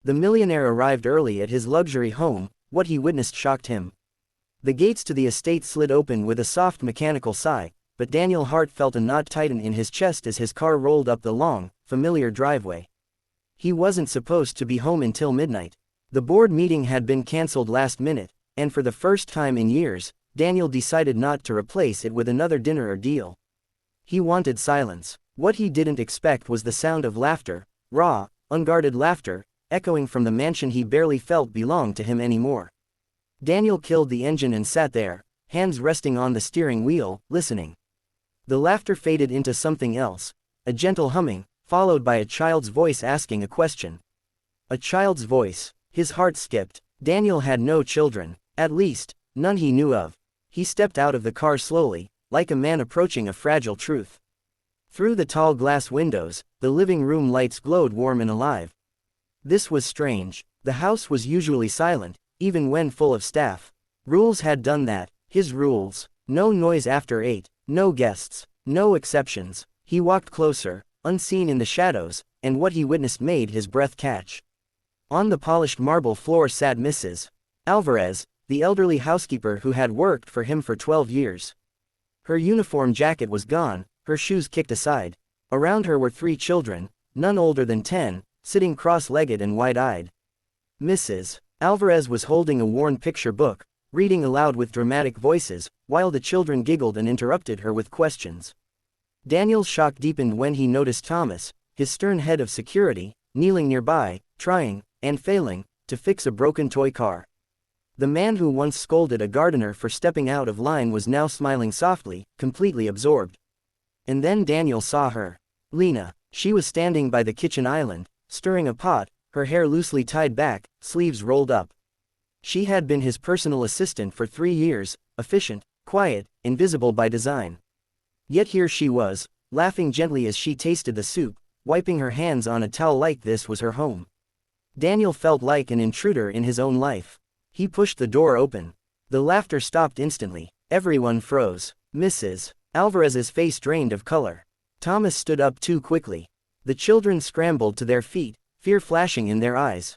The millionaire arrived early at his luxury home. What he witnessed shocked him. The gates to the estate slid open with a soft mechanical sigh, but Daniel's heart felt a knot tighten in his chest as his car rolled up the long, familiar driveway. He wasn't supposed to be home until midnight. The board meeting had been cancelled last minute, and for the first time in years, Daniel decided not to replace it with another dinner ordeal. He wanted silence. What he didn't expect was the sound of laughter, raw, unguarded laughter, echoing from the mansion he barely felt belonged to him anymore. Daniel killed the engine and sat there, hands resting on the steering wheel, listening. The laughter faded into something else, a gentle humming, followed by a child's voice asking a question. A child's voice. His heart skipped. Daniel had no children, at least, none he knew of. He stepped out of the car slowly, like a man approaching a fragile truth. Through the tall glass windows, the living room lights glowed warm and alive. This was strange. The house was usually silent, even when full of staff. Rules had done that. His rules. No noise after 8, no guests, no exceptions. He walked closer, unseen in the shadows, and what he witnessed made his breath catch. On the polished marble floor sat Mrs. Alvarez, the elderly housekeeper who had worked for him for 12 years. Her uniform jacket was gone, her shoes kicked aside. Around her were 3 children, none older than 10, sitting cross-legged and wide-eyed. Mrs. Alvarez was holding a worn picture book, reading aloud with dramatic voices, while the children giggled and interrupted her with questions. Daniel's shock deepened when he noticed Thomas, his stern head of security, kneeling nearby, trying, and failing, to fix a broken toy car. The man who once scolded a gardener for stepping out of line was now smiling softly, completely absorbed. And then Daniel saw her. Lena. She was standing by the kitchen island, stirring a pot, her hair loosely tied back, sleeves rolled up. She had been his personal assistant for 3 years, efficient, quiet, invisible by design. Yet here she was, laughing gently as she tasted the soup, wiping her hands on a towel like this was her home. Daniel felt like an intruder in his own life. He pushed the door open. The laughter stopped instantly. Everyone froze. Mrs. Alvarez's face drained of color. Thomas stood up too quickly. The children scrambled to their feet, fear flashing in their eyes.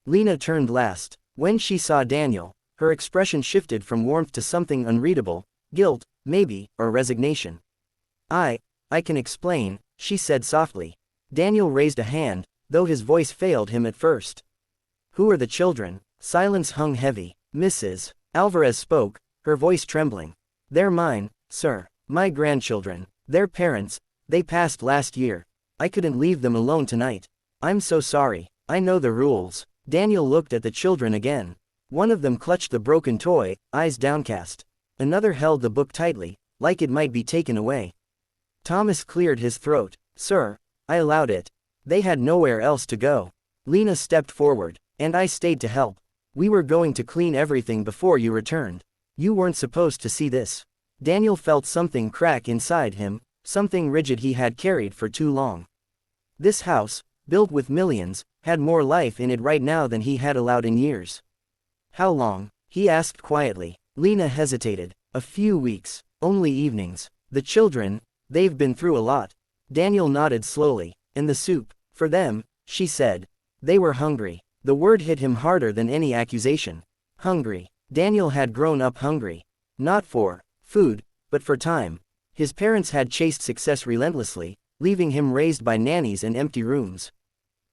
Lena turned last. When she saw Daniel, her expression shifted from warmth to something unreadable, guilt, maybe, or resignation. I can explain, she said softly. Daniel raised a hand, though his voice failed him at first. Who are the children? Silence hung heavy. Mrs. Alvarez spoke, her voice trembling. They're mine, sir. My grandchildren. Their parents. They passed last year. I couldn't leave them alone tonight. I'm so sorry. I know the rules. Daniel looked at the children again. One of them clutched the broken toy, eyes downcast. Another held the book tightly, like it might be taken away. Thomas cleared his throat. Sir, I allowed it. They had nowhere else to go. Lena stepped forward, and I stayed to help. We were going to clean everything before you returned. You weren't supposed to see this. Daniel felt something crack inside him, something rigid he had carried for too long. This house, built with millions, had more life in it right now than he had allowed in years. How long? He asked quietly. Lena hesitated. A few weeks, only evenings. The children, they've been through a lot. Daniel nodded slowly. And the soup, for them, she said. They were hungry. The word hit him harder than any accusation. Hungry. Daniel had grown up hungry. Not for food, but for time. His parents had chased success relentlessly, leaving him raised by nannies and empty rooms.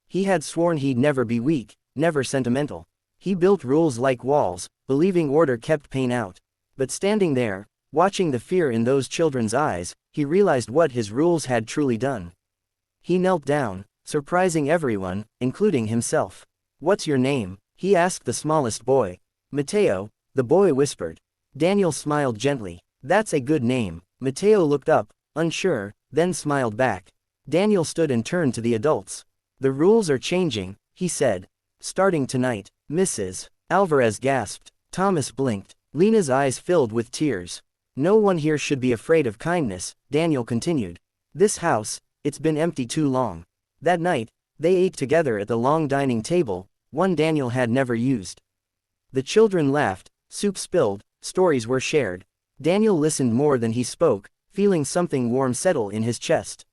He had sworn he'd never be weak, never sentimental. He built rules like walls, believing order kept pain out. But standing there, watching the fear in those children's eyes, he realized what his rules had truly done. He knelt down, surprising everyone, including himself. What's your name? He asked the smallest boy. Mateo, the boy whispered. Daniel smiled gently. That's a good name. Mateo looked up, unsure, then smiled back. Daniel stood and turned to the adults. The rules are changing, he said. Starting tonight. Mrs. Alvarez gasped. Thomas blinked. Lena's eyes filled with tears. No one here should be afraid of kindness, Daniel continued. This house, it's been empty too long. That night, they ate together at the long dining table, one Daniel had never used. The children laughed, soup spilled, stories were shared. Daniel listened more than he spoke, feeling something warm settle in his chest.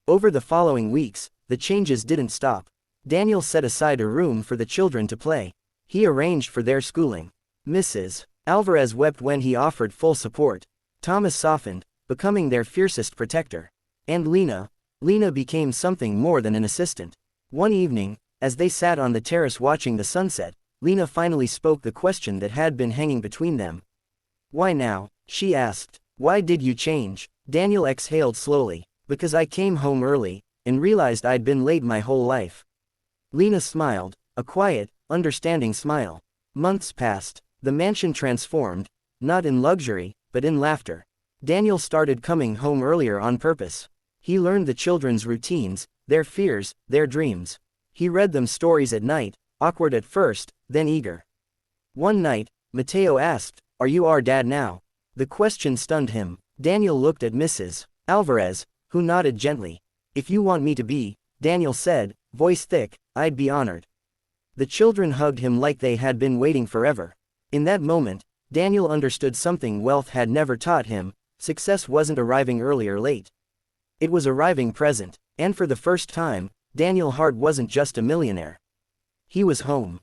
Over the following weeks, the changes didn't stop. Daniel set aside a room for the children to play. He arranged for their schooling. Mrs. Alvarez wept when he offered full support. Thomas softened, becoming their fiercest protector. And Lena became something more than an assistant. One evening, as they sat on the terrace watching the sunset, Lena finally spoke the question that had been hanging between them. "Why now?" she asked. "Why did you change?" Daniel exhaled slowly. "Because I came home early, and realized I'd been late my whole life." Lena smiled, a quiet, understanding smile. Months passed. The mansion transformed, not in luxury, but in laughter. Daniel started coming home earlier on purpose. He learned the children's routines, their fears, their dreams. He read them stories at night, awkward at first, then eager. One night, Mateo asked, "Are you our dad now?" The question stunned him. Daniel looked at Mrs. Alvarez, who nodded gently. "If you want me to be," Daniel said, voice thick, "I'd be honored." The children hugged him like they had been waiting forever. In that moment, Daniel understood something wealth had never taught him: success wasn't arriving early or late. It was arriving present, and for the first time, Daniel Hart wasn't just a millionaire. He was home.